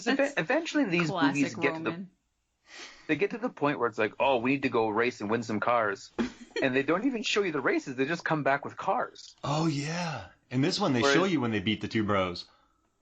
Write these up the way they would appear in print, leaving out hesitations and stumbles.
because That's eventually these movies classic Roman. Get to the point where it's like, oh, we need to go race and win some cars, and they don't even show you the races. They just come back with cars. Oh yeah. In this one, they show you when they beat the two bros.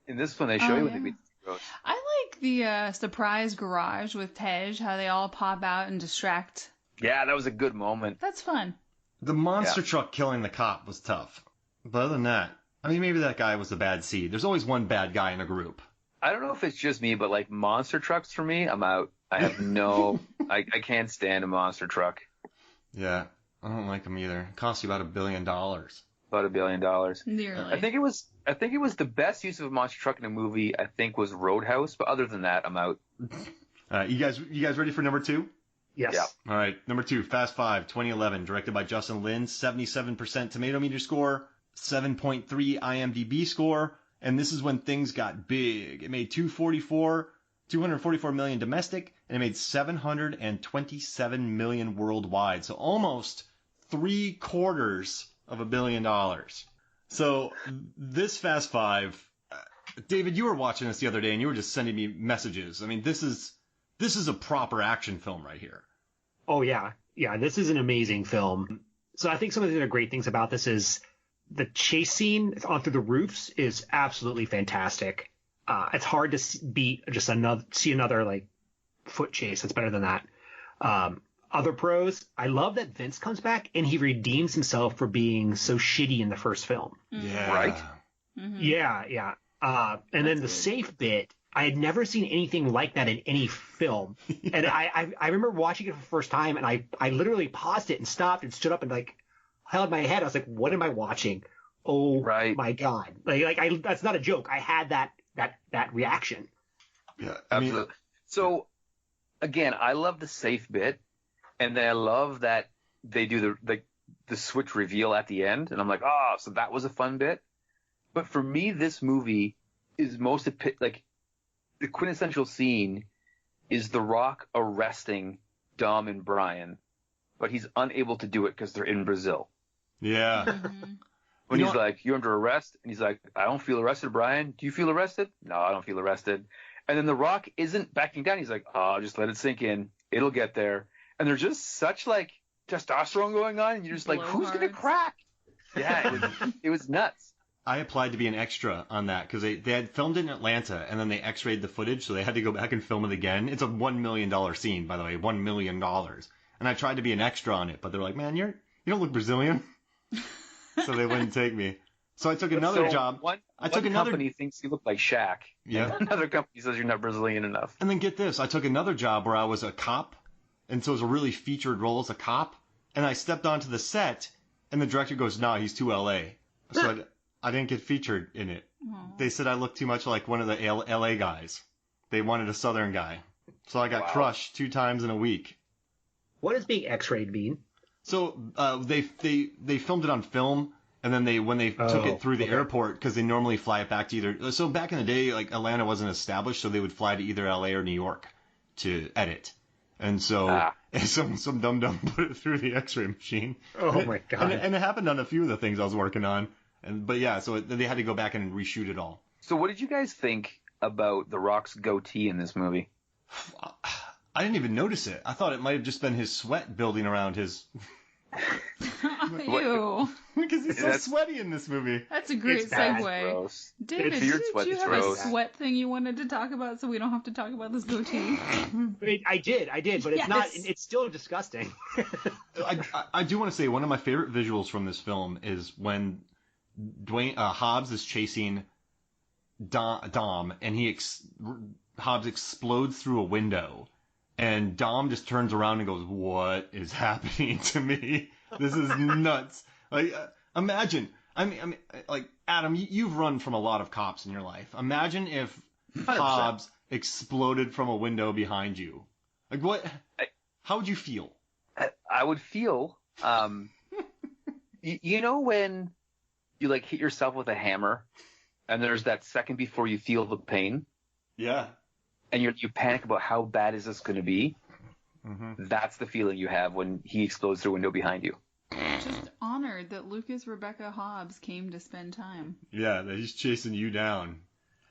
In this one, they show you when they Yeah. beat the bros. I like the surprise garage with Tej, how they all pop out and distract. Yeah, that was a good moment. That's fun. The monster truck killing the cop was tough. But other than that, I mean, maybe that guy was a bad seed. There's always one bad guy in a group. I don't know if it's just me, but like monster trucks for me, I'm out. I have no, I can't stand a monster truck. Yeah, I don't like them either. It costs you about $1 billion. About $1 billion. Nearly. I think it was the best use of a monster truck in a movie. I think was Roadhouse, but other than that, I'm out. You guys ready for number 2? Yes. Yeah. All right, number 2, Fast 5, 2011, directed by Justin Lin, 77% tomato meter score, 7.3 IMDb score, and this is when things got big. It made 244 million domestic, and it made 727 million worldwide. So almost $750 million. So this Fast 5, David, you were watching this the other day, and you were just sending me messages. I mean, this is a proper action film right here. Oh yeah. Yeah, this is an amazing film. So I think some of the great things about this is the chase scene on through the roofs is absolutely fantastic. It's hard to see another like foot chase that's better than that. Other pros, I love that Vince comes back and he redeems himself for being so shitty in the first film. Yeah. Right? Mm-hmm. Yeah. And then the safe bit, I had never seen anything like that in any film. And I remember watching it for the first time, and I literally paused it and stopped and stood up and like held my head. I was like, what am I watching? Oh Right. my God. That's not a joke. I had that reaction. Yeah. Absolutely. So again, I love the safe bit, and then I love that they do the switch reveal at the end, and I'm like, oh, so that was a fun bit. But for me, this movie is the quintessential scene is The Rock arresting Dom and Brian, but he's unable to do it because they're in Brazil. Yeah. Mm-hmm. When he's like, you're under arrest, and he's like, I don't feel arrested, Brian. Do you feel arrested? No, I don't feel arrested. And then The Rock isn't backing down. He's like, oh, just let it sink in. It'll get there. And there's just such like testosterone going on, and you're just like, who's gonna crack? Yeah, it was nuts. I applied to be an extra on that because they had filmed it in Atlanta and then they x-rayed the footage, so they had to go back and film it again. It's a $1 million scene, by the way, $1 million. And I tried to be an extra on it, but they're like, man, you don't look Brazilian. So they wouldn't take me. So I took another job. One company thinks you look like Shaq. Yeah. And another company says you're not Brazilian enough. And then get this, I took another job where I was a cop, and so it was a really featured role as a cop. And I stepped onto the set, and the director goes, nah, he's too LA. So I didn't get featured in it. Aww. They said I looked too much like one of the LA guys. They wanted a Southern guy. So I got crushed 2 times in a week. What does being X-rayed mean? So they filmed it on film, and then when they took it through the airport, because they normally fly it back to either. So back in the day, like Atlanta wasn't established, so they would fly to either LA or New York to edit. And so some dum-dum put it through the X-ray machine. Oh my God. And it happened on a few of the things I was working on. So they had to go back and reshoot it all. So what did you guys think about The Rock's goatee in this movie? I didn't even notice it. I thought it might have just been his sweat building around his... Ew. Because he's so sweaty in this movie. That's a great segue. Gross. David, It's beard did sweat you that's have gross. a sweat thing you wanted to talk about so we don't have to talk about this goatee? I did, but it's Yes. not. It's still disgusting. I do want to say one of my favorite visuals from this film is when Hobbs is chasing Dom, and Hobbs explodes through a window, and Dom just turns around and goes, "What is happening to me? This is nuts!" Like, imagine. I mean, like Adam, you've run from a lot of cops in your life. Imagine if 100%. Hobbs exploded from a window behind you. Like, what? How would you feel? I would feel, you know when you like hit yourself with a hammer, and there's that second before you feel the pain, Yeah. and you panic about how bad is this going to be. Mm-hmm. That's the feeling you have when he explodes through a window behind you. Just honored that Lucas Rebecca Hobbs came to spend time. Yeah, that he's chasing you down.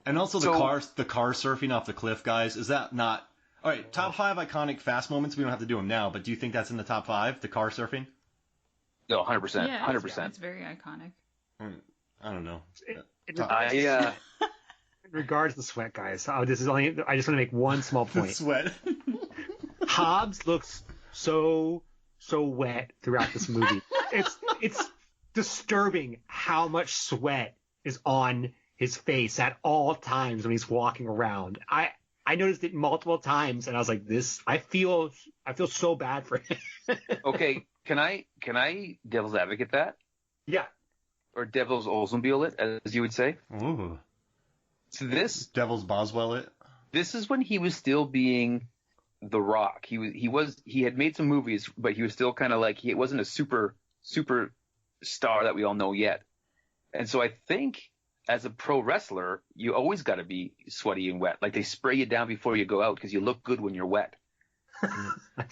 And also the car surfing off the cliff, guys. Is that not... All right, top 5 iconic fast moments. We don't have to do them now, but do you think that's in the top 5, the car surfing? No, 100%. Yeah, 100%. it's very iconic. I don't know. In regards to sweat, guys, I just want to make one small point. Sweat. Hobbs looks so wet throughout this movie. It's disturbing how much sweat is on his face at all times when he's walking around. I noticed it multiple times, and I was like, I feel so bad for him. Okay, can I devil's advocate that? Yeah. Or devil's Oldsmobile it, as you would say? Ooh. So Devil's Boswell it? This is when he was still being The Rock. He had made some movies, but he was still kind of like, he wasn't a super star that we all know yet. And so I think as a pro wrestler, you always got to be sweaty and wet. Like they spray you down before you go out because you look good when you're wet.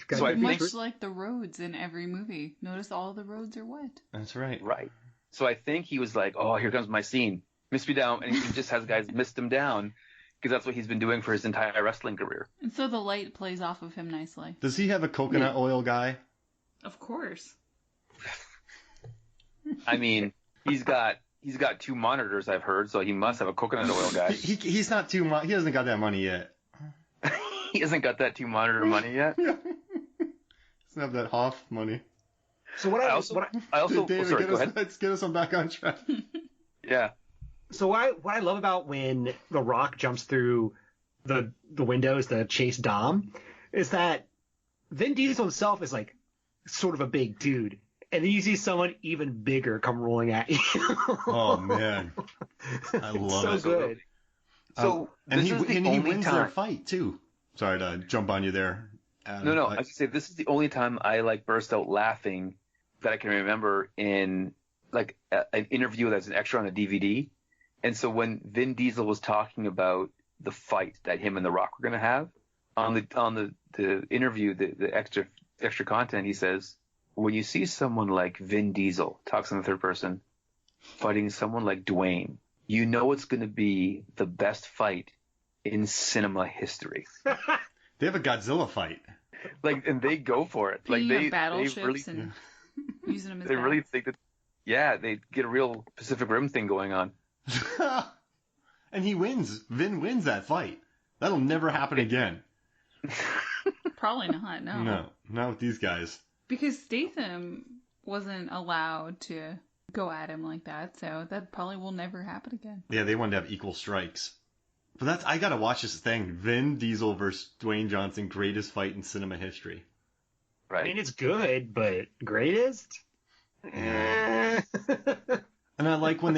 So much like the roads in every movie. Notice all the roads are wet. That's right. Right. So I think he was like, oh, here comes my scene. Mist me down. And he just has guys mist him down because that's what he's been doing for his entire wrestling career. And so the light plays off of him nicely. Does he have a coconut oil guy? Of course. I mean, he's got 2 monitors, I've heard, so he must have a coconut oil guy. He's not too much. He hasn't got that money yet. He hasn't got that 2 monitor money yet. Doesn't have that Hoff money. So what I also David, sorry, go ahead. Let's get us back on track. Yeah. So what I love about when The Rock jumps through the windows to chase Dom is that Vin Diesel himself is like sort of a big dude. And then you see someone even bigger come rolling at you. Oh man, I love it. So good. So and this is the only wins time. their fight too. Sorry to jump on you there, Adam. No. I was gonna say this is the only time I like burst out laughing that I can remember in like an interview that's an extra on a DVD. And so when Vin Diesel was talking about the fight that him and The Rock were gonna have on the interview, the extra content, he says, when you see someone like Vin Diesel, talks in the third person, fighting someone like Dwayne, you know it's going to be the best fight in cinema history. They have a Godzilla fight. Like, and they go for it. Like Being they battleships really, and using them as they really think that, yeah, they get a real Pacific Rim thing going on. And he wins. Vin wins that fight. That'll never happen again. Probably not, no. No, not with these guys. Because Statham wasn't allowed to go at him like that, so that probably will never happen again. Yeah, they wanted to have equal strikes. But I gotta watch this thing. Vin Diesel versus Dwayne Johnson, greatest fight in cinema history. Right. I mean, it's good, but greatest? And I like when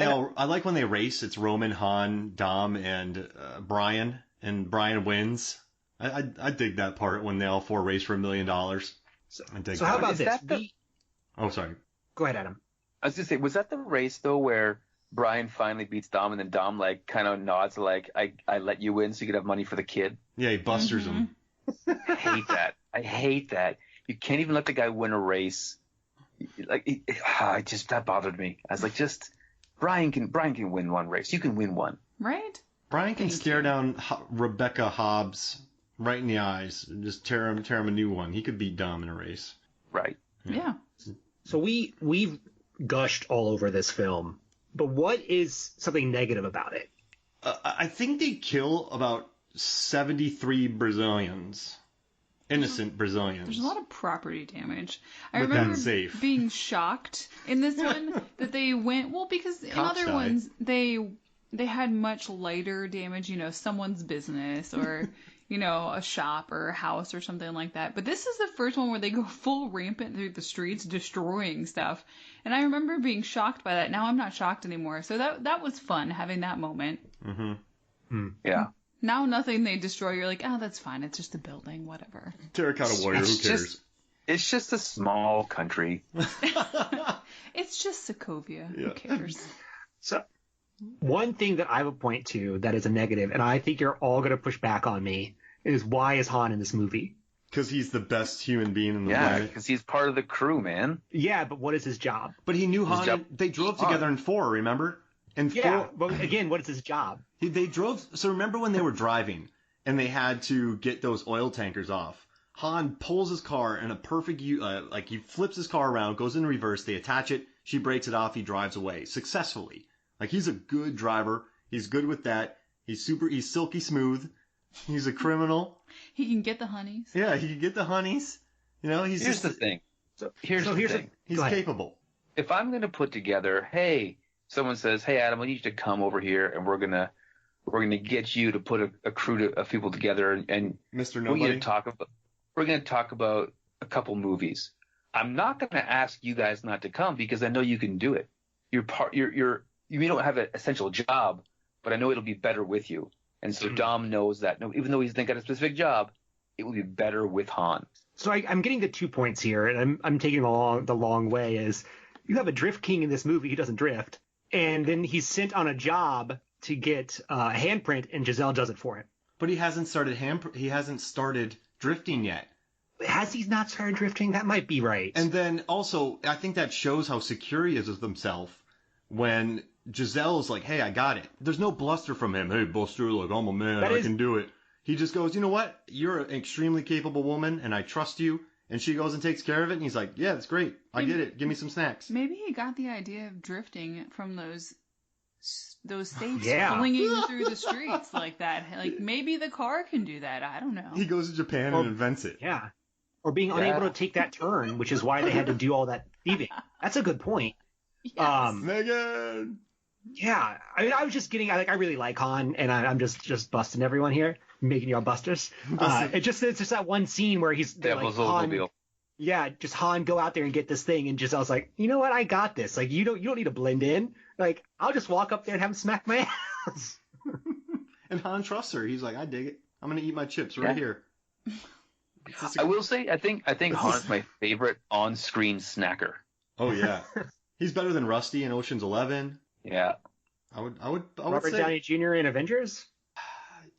they race. It's Roman, Han, Dom, and Brian, and Brian wins. I dig that part when they all 4 race for $1 million. So that. How about Is this? that the- Oh, sorry. Go ahead, Adam. I was gonna say, was that the race though where Brian finally beats Dom and then Dom like kind of nods like I let you win so you could have money for the kid? Yeah, he busters him. I hate that. I hate that. You can't even let the guy win a race. Like that bothered me. I was like, just Brian can win one race. You can win one. Right? Brian can stare down Rebecca Hobbs right in the eyes and just tear him a new one. He could beat Dom in a race. Right. Yeah. So we've gushed all over this film, but what is something negative about it? I think they kill about 73 Brazilians. Innocent Brazilians. There's a lot of property damage. I But remember that's safe. being shocked in this one that they went, well, because in Cops other died. ones they had much lighter damage, someone's business or a shop or a house or something like that. But this is the first one where they go full rampant through the streets, destroying stuff. And I remember being shocked by that. Now I'm not shocked anymore. So that was fun, having that moment. Mm-hmm. Yeah. Now nothing they destroy, you're like, oh, that's fine. It's just a building, whatever. Terracotta Warrior, who cares? It's just a small country. It's just Sokovia. Who cares? So one thing that I would point to that is a negative, and I think you're all going to push back on me, is why is Han in this movie? Because he's the best human being in the Yeah, planet. because he's part of the crew, man. Yeah, but what is his job? But he knew His Han. job- They drove together in 4, remember? And Yeah, but again, what is his job? they drove. So remember when they were driving and they had to get those oil tankers off? Han pulls his car in a perfect, like he flips his car around, goes in reverse, they attach it, she breaks it off, he drives away successfully. Like he's a good driver. He's good with that. He's silky smooth. He's a criminal. He can get the honeys. Yeah, he can get the honeys. You know, Here's the thing. Here's the thing. He's capable. If I'm going to put together, hey, someone says, hey, Adam, I need you to come over here and we're gonna get you to put a crew of people together and Mr. we're Nobody. going to talk about a couple movies. I'm not going to ask you guys not to come because I know you can do it. You may not have an essential job, but I know it'll be better with you. And so Dom knows that. No, even though he's not got a specific job, it will be better with Han. So I'm getting the 2 points here, and I'm taking the long way. Is you have a drift king in this movie who doesn't drift, and then he's sent on a job to get a handprint, and Giselle does it for him. But he hasn't started drifting yet. Has he not started drifting? That might be right. And then also, I think that shows how secure he is of himself when Giselle is like, hey, I got it. There's no bluster from him. Hey, Buster, like, I'm a man. I can do it. He just goes, you know what? You're an extremely capable woman, and I trust you. And she goes and takes care of it, and he's like, yeah, that's great. I get it. Give me some snacks. Maybe he got the idea of drifting from those states Yeah. flinging through the streets like that. Like, maybe the car can do that. I don't know. He goes to Japan and invents it. Yeah. Or being unable to take that turn, which is why they had to do all that thieving. That's a good point. Yes. Megan! Yeah. I mean, I was just getting, I really like Han, and I'm just busting everyone here, making y'all busters. It's just that one scene where he's like, Devil's Han, Oldsmobile. yeah, just Han, go out there and get this thing, and Giselle's like, you know what, I got this. Like, you don't need to blend in. Like, I'll just walk up there and have him smack my ass. And Han trusts her. He's like, I dig it. I'm going to eat my chips right here. I will say, I think Han's my favorite on-screen snacker. Oh, yeah. He's better than Rusty in Ocean's 11. Yeah. I would Robert say, Downey Jr. in Avengers?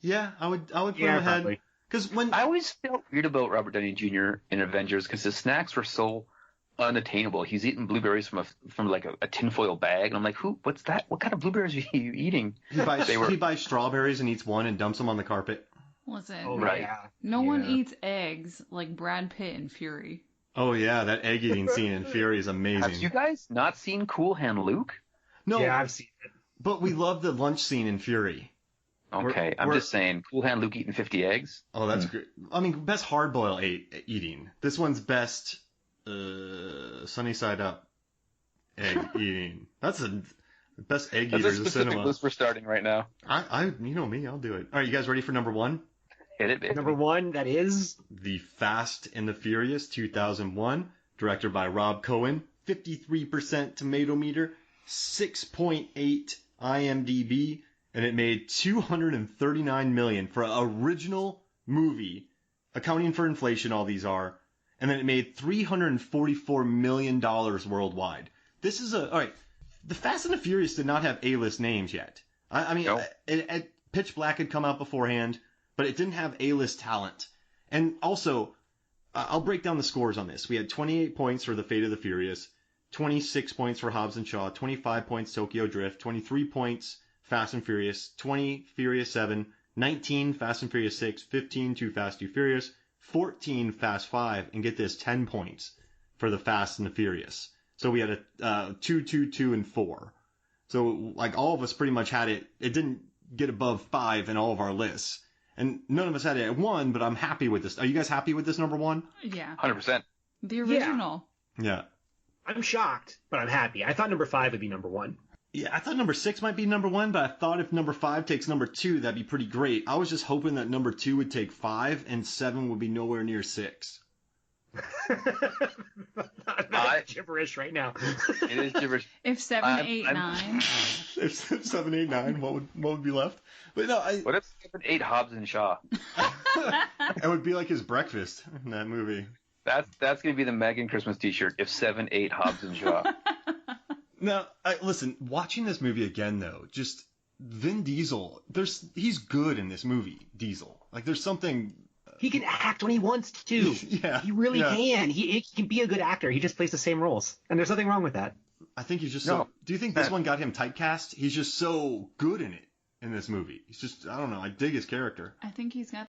yeah, I would put Yeah, him ahead. probably. Because when I always felt weird about Robert Downey Jr. in Avengers because his snacks were so unattainable. He's eating blueberries from like a tinfoil bag, and I'm like, what's that? What kind of blueberries are you eating? he buys strawberries and eats one and dumps them on the carpet. Listen, Oh, Right. yeah. no one Yeah. eats eggs like Brad Pitt in Fury. Oh, yeah, that egg eating scene in Fury is amazing. Have you guys not seen Cool Hand Luke? No, Yeah, I've seen it. but we love the lunch scene in Fury. Okay, I'm just saying, Cool Hand Luke eating 50 eggs. Oh, that's great. I mean, best hard boil eating. This one's best sunny side up egg eating. That's the best egg That's a eaters of specific cinema. list we're starting right now. You know me, I'll do it. All right, you guys ready for number one? Hit it, baby. Number one, that is The Fast and the Furious 2001, directed by Rob Cohen. 53% tomato meter, 6.8 IMDb, and it made $239 million for an original movie, accounting for inflation, all these are, and then it made $344 million worldwide. This is all right. The Fast and the Furious did not have A-list names yet. I mean, No. Pitch Black had come out beforehand, but it didn't have A-list talent. And also, I'll break down the scores on this. We had 28 points for The Fate of the Furious, 26 points for Hobbs and Shaw, 25 points Tokyo Drift, 23 points Fast and Furious, 20 Furious 7, 19 Fast and Furious 6, 15 Too Fast Too Furious, 14 Fast 5, and get this, 10 points for The Fast and the Furious. So we had a 2, 2, 2, and 4. So like all of us pretty much had it. It didn't get above 5 in all of our lists. And none of us had it at 1, but I'm happy with this. Are you guys happy with this number 1? Yeah, 100%. the original. Yeah. I'm shocked, but I'm happy. I thought number 5 would be number 1. Yeah, I thought number 6 might be number 1, but I thought if number 5 takes number 2, that'd be pretty great. I was just hoping that number 2 would take 5 and 7 would be nowhere near 6. That's gibberish right now. It is gibberish. If 7, I'm- 8, I'm- 9. If 7, 8, 9, what would be left? But no, What if 7, 8 Hobbs and Shaw? it would be like his breakfast in that movie. That's going to be the Megan Christmas t-shirt. If 7, 8 Hobbs and Shaw. Now, listen, watching this movie again though, just Vin Diesel, he's good in this movie, Diesel. Like there's something. He can act when he wants to. Yeah, He really yeah. can. He can be a good actor. He just plays the same roles. And there's nothing wrong with that. I think he's just No. so. Do you think this one got him typecast? He's just so good in it in this movie. He's just, I don't know. I dig his character. I think he's got